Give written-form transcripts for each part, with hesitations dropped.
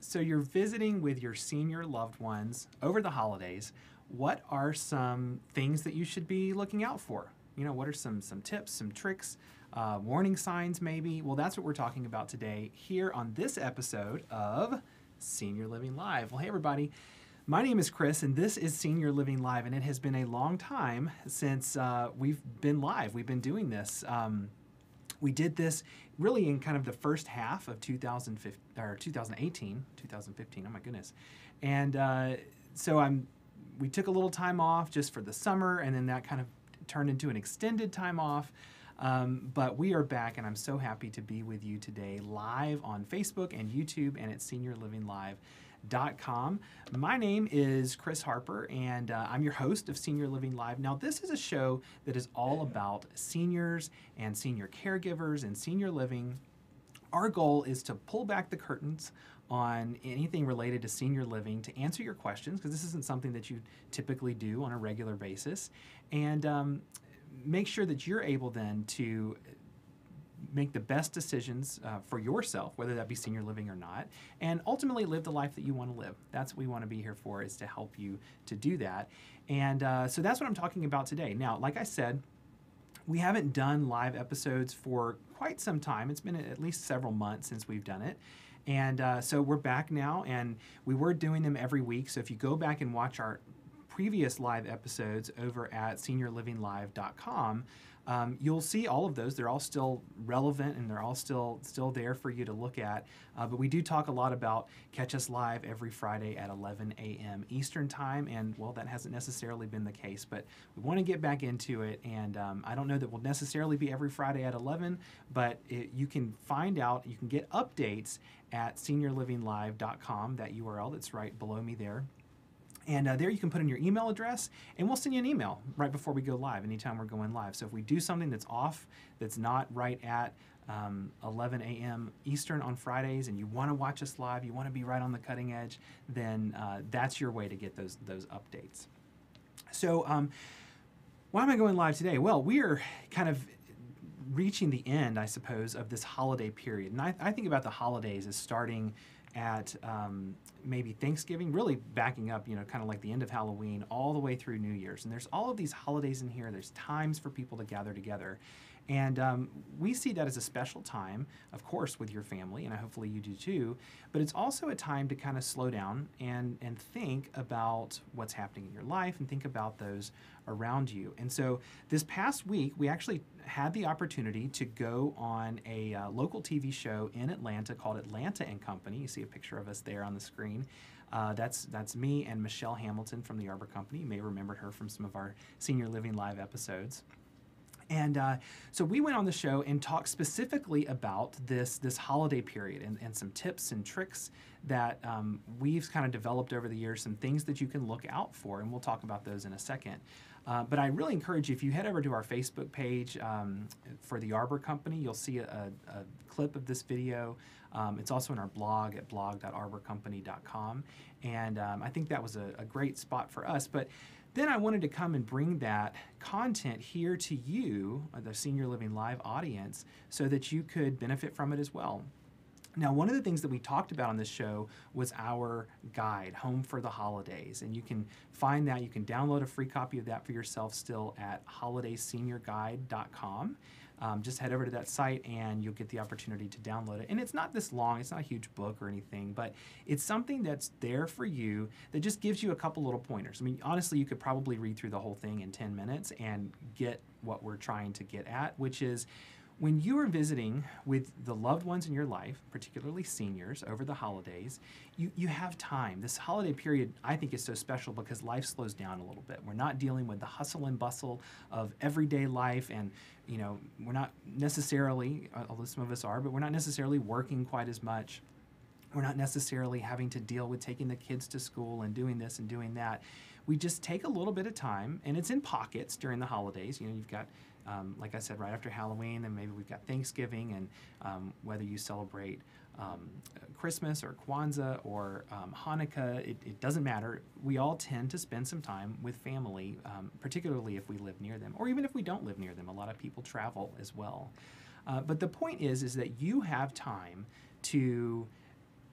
So you're visiting with your senior loved ones over the holidays. What are some things that you should be looking out for? You know, what are some tips, some tricks, warning signs maybe? Well, that's what we're talking about today here on this episode of Senior Living Live. Well, hey everybody. My name is Chris, and this is Senior Living Live, and it has been a long time since we've been live. We've been doing this. We did this really in kind of the first half of 2015, oh my goodness. And we took a little time off just for the summer, and then that kind of turned into an extended time off. But we are back, and I'm so happy to be with you today live on Facebook and YouTube and at seniorlivinglive.com. My name is Chris Harper, and I'm your host of Senior Living Live. Now, this is a show that is all about seniors and senior caregivers and senior living. Our goal is to pull back the curtains on anything related to senior living, to answer your questions, because this isn't something that you typically do on a regular basis, and make sure that you're able then to make the best decisions for yourself, whether that be senior living or not, and ultimately live the life that you want to live. That's what we want to be here for, is to help you to do that. And so that's what I'm talking about today. Now, like I said, we haven't done live episodes for quite some time. It's been at least several months since we've done it. And so we're back now, and we were doing them every week. So if you go back and watch our previous live episodes over at seniorlivinglive.com, you'll see all of those. They're all still relevant, and they're all still there for you to look at. But we do talk a lot about catch us live every Friday at 11 a.m. Eastern Time, and well, that hasn't necessarily been the case, but we want to get back into it. And I don't know that we'll necessarily be every Friday at 11, but you can find out, you can get updates at seniorlivinglive.com, that URL that's right below me there. And there you can put in your email address, and we'll send you an email right before we go live, anytime we're going live. So if we do something that's off, that's not right at 11 a.m. Eastern on Fridays, and you want to watch us live, you want to be right on the cutting edge, then that's your way to get those updates. So why am I going live today? Well, we are kind of reaching the end, I suppose, of this holiday period. And I think about the holidays as starting at maybe Thanksgiving, really backing up, kind of like the end of Halloween, all the way through New Year's. And there's all of these holidays in here. There's times for people to gather together. And we see that as a special time, of course, with your family, and hopefully you do too, but it's also a time to kind of slow down and think about what's happening in your life and think about those around you. And so this past week, we actually had the opportunity to go on a local TV show in Atlanta called Atlanta and Company. You see a picture of us there on the screen. That's me and Michelle Hamilton from the Arbor Company. You may remember her from some of our Senior Living Live episodes. And so we went on the show and talked specifically about this holiday period and some tips and tricks that we've kind of developed over the years, some things that you can look out for, and we'll talk about those in a second. But I really encourage you, if you head over to our Facebook page for the Arbor Company, you'll see a clip of this video. It's also in our blog at blog.arborcompany.com. And I think that was a great spot for us. But then I wanted to come and bring that content here to you, the Senior Living Live audience, so that you could benefit from it as well. Now, one of the things that we talked about on this show was our guide, Home for the Holidays. And you can find that, you can download a free copy of that for yourself still at holidayseniorguide.com. Just head over to that site and you'll get the opportunity to download it. And it's not this long, it's not a huge book or anything, but it's something that's there for you that just gives you a couple little pointers. I mean, honestly, you could probably read through the whole thing in 10 minutes and get what we're trying to get at, which is when you are visiting with the loved ones in your life, particularly seniors, over the holidays, you have time. This holiday period, I think, is so special because life slows down a little bit. We're not dealing with the hustle and bustle of everyday life, and we're not necessarily, although some of us are, but we're not necessarily working quite as much. We're not necessarily having to deal with taking the kids to school and doing this and doing that. We just take a little bit of time, and it's in pockets during the holidays. You've got like I said, right after Halloween, and maybe we've got Thanksgiving, and whether you celebrate Christmas or Kwanzaa or Hanukkah, it doesn't matter. We all tend to spend some time with family, particularly if we live near them, or even if we don't live near them. A lot of people travel as well. But the point is that you have time to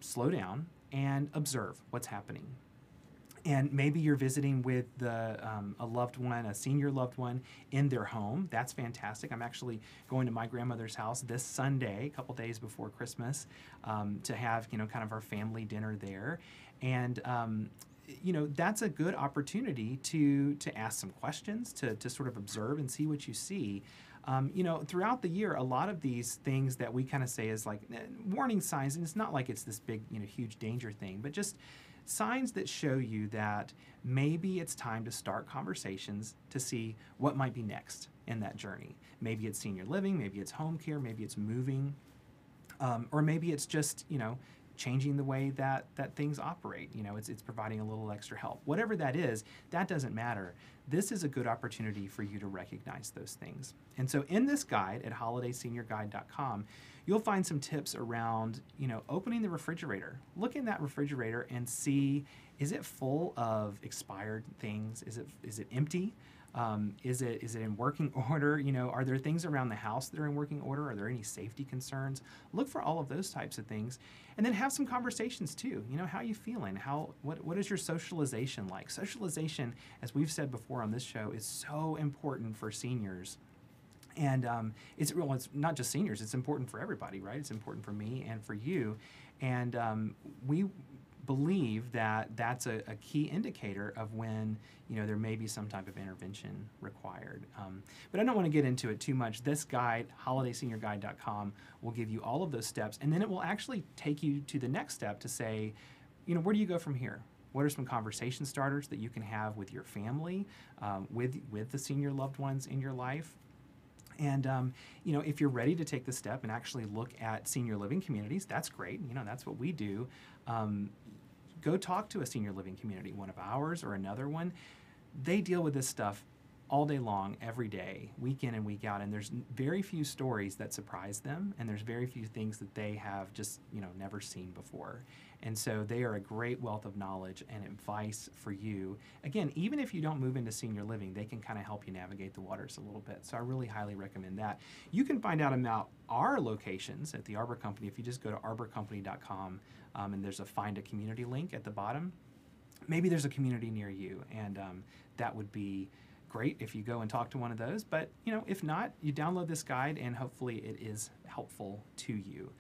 slow down and observe what's happening. And maybe you're visiting with a loved one, a senior loved one, in their home. That's fantastic. I'm actually going to my grandmother's house this Sunday, a couple days before Christmas, to have kind of our family dinner there. And that's a good opportunity to ask some questions, to sort of observe and see what you see. Throughout the year, a lot of these things that we kind of say is like warning signs, and it's not like it's this big, huge danger thing, but just signs that show you that maybe it's time to start conversations to see what might be next in that journey. Maybe it's senior living, maybe it's home care, maybe it's moving, or maybe it's just, changing the way that things operate. It's providing a little extra help. Whatever that is, that doesn't matter. This is a good opportunity for you to recognize those things. And so in this guide at holidayseniorguide.com, you'll find some tips around, opening the refrigerator. Look in that refrigerator and see, is it full of expired things? Is it empty? Is it in working order? Are there things around the house that are in working order? Are there any safety concerns? Look for all of those types of things, and then have some conversations too. How are you feeling? What is your socialization like? Socialization, as we've said before on this show, is so important for seniors. And it's not just seniors, it's important for everybody, right? It's important for me and for you. And we believe that that's a key indicator of when there may be some type of intervention required. But I don't want to get into it too much. This guide, holidayseniorguide.com, will give you all of those steps, and then it will actually take you to the next step to say, where do you go from here? What are some conversation starters that you can have with your family, with the senior loved ones in your life? And, if you're ready to take the step and actually look at senior living communities, that's great. That's what we do. Go talk to a senior living community, one of ours or another one. They deal with this stuff all day long, every day, week in and week out, and there's very few stories that surprise them, and there's very few things that they have just, never seen before. And so they are a great wealth of knowledge and advice for you. Again, even if you don't move into senior living, they can kind of help you navigate the waters a little bit. So I really highly recommend that. You can find out about our locations at the Arbor Company if you just go to arborcompany.com, and there's a Find a Community link at the bottom. Maybe there's a community near you, and that would be great if you go and talk to one of those. But if not, you download this guide, and hopefully it is helpful to you.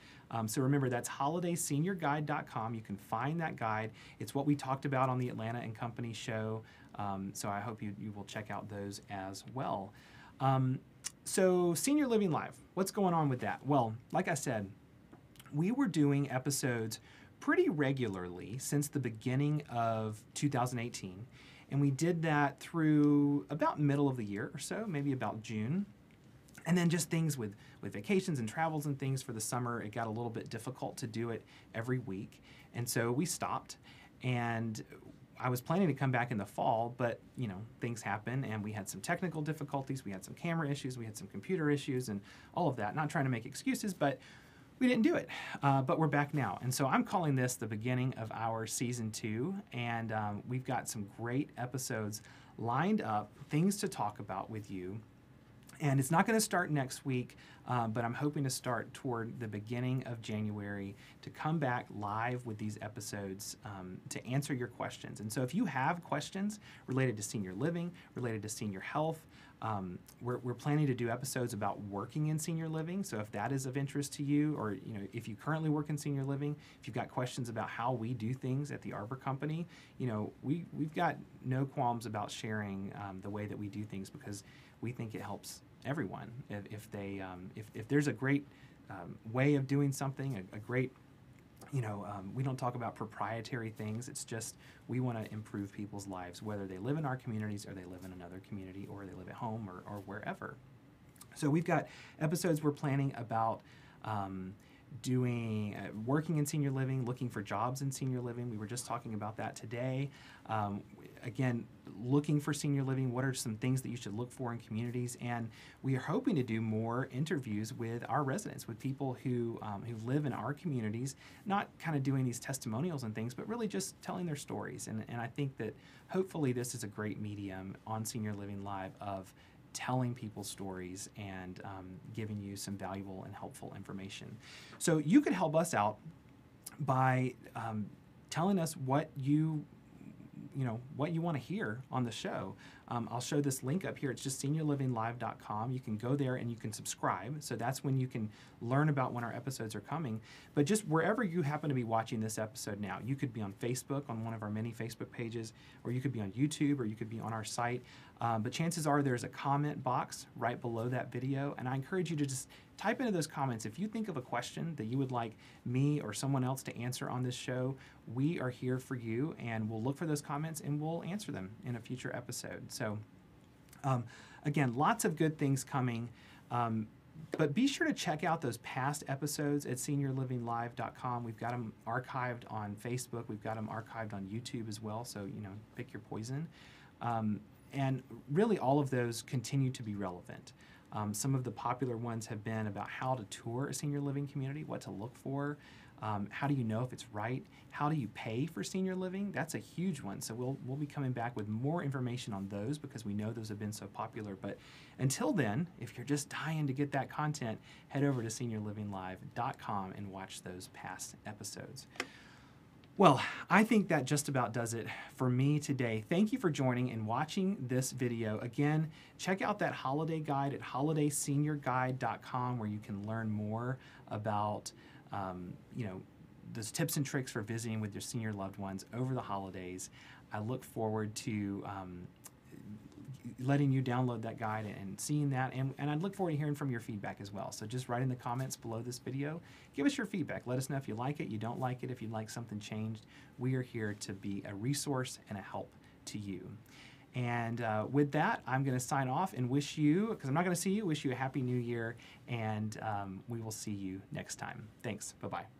So remember, that's holidayseniorguide.com. You can find that guide. It's what we talked about on the Atlanta and Company show. So I hope you will check out those as well. So Senior Living Live, what's going on with that? Well, like I said, we were doing episodes pretty regularly since the beginning of 2018. And we did that through about middle of the year or so, maybe about June. And then just things with vacations and travels and things for the summer, it got a little bit difficult to do it every week. And so we stopped. And I was planning to come back in the fall, but things happen, and we had some technical difficulties. We had some camera issues. We had some computer issues and all of that. Not trying to make excuses, but we didn't do it, but we're back now. And so I'm calling this the beginning of our season 2, and we've got some great episodes lined up, things to talk about with you. And it's not going to start next week, but I'm hoping to start toward the beginning of January to come back live with these episodes to answer your questions. And so if you have questions related to senior living, related to senior health, we're planning to do episodes about working in senior living. So if that is of interest to you, or if you currently work in senior living, if you've got questions about how we do things at the Arbor Company, we've got no qualms about sharing the way that we do things, because we think it helps everyone. If there's a great way of doing something, a great we don't talk about proprietary things. It's just we want to improve people's lives, whether they live in our communities or they live in another community or they live at home or wherever. So we've got episodes we're planning about doing working in senior living, looking for jobs in senior living. We were just talking about that today. Again, looking for senior living, what are some things that you should look for in communities? And we are hoping to do more interviews with our residents, with people who live in our communities, not kind of doing these testimonials and things, but really just telling their stories. And I think that hopefully this is a great medium on Senior Living Live of telling people's stories and giving you some valuable and helpful information. So you could help us out by telling us what you what you want to hear on the show. I'll show this link up here. It's just seniorlivinglive.com. You can go there and you can subscribe. So that's when you can learn about when our episodes are coming. But just wherever you happen to be watching this episode now, you could be on Facebook, on one of our many Facebook pages, or you could be on YouTube, or you could be on our site. But chances are there's a comment box right below that video. And I encourage you to just type into those comments. If you think of a question that you would like me or someone else to answer on this show, we are here for you, and we'll look for those comments and we'll answer them in a future episode. So again, lots of good things coming. But be sure to check out those past episodes at seniorlivinglive.com. We've got them archived on Facebook. We've got them archived on YouTube as well. So, pick your poison. And really all of those continue to be relevant. Some of the popular ones have been about how to tour a senior living community, what to look for, how do you know if it's right, how do you pay for senior living? That's a huge one. So we'll be coming back with more information on those because we know those have been so popular. But until then, if you're just dying to get that content, head over to seniorlivinglive.com and watch those past episodes. Well, I think that just about does it for me today. Thank you for joining and watching this video. Again, check out that holiday guide at holidayseniorguide.com where you can learn more about, those tips and tricks for visiting with your senior loved ones over the holidays. I look forward to letting you download that guide and seeing that, and I'd look forward to hearing from your feedback as well. So just write in the comments below this video. Give us your feedback. Let us know if you like it, you don't like it, if you'd like something changed. We are here to be a resource and a help to you. And with that, I'm going to sign off and wish you, because I'm not going to see you, wish you a Happy New Year, and we will see you next time. Thanks. Bye-bye.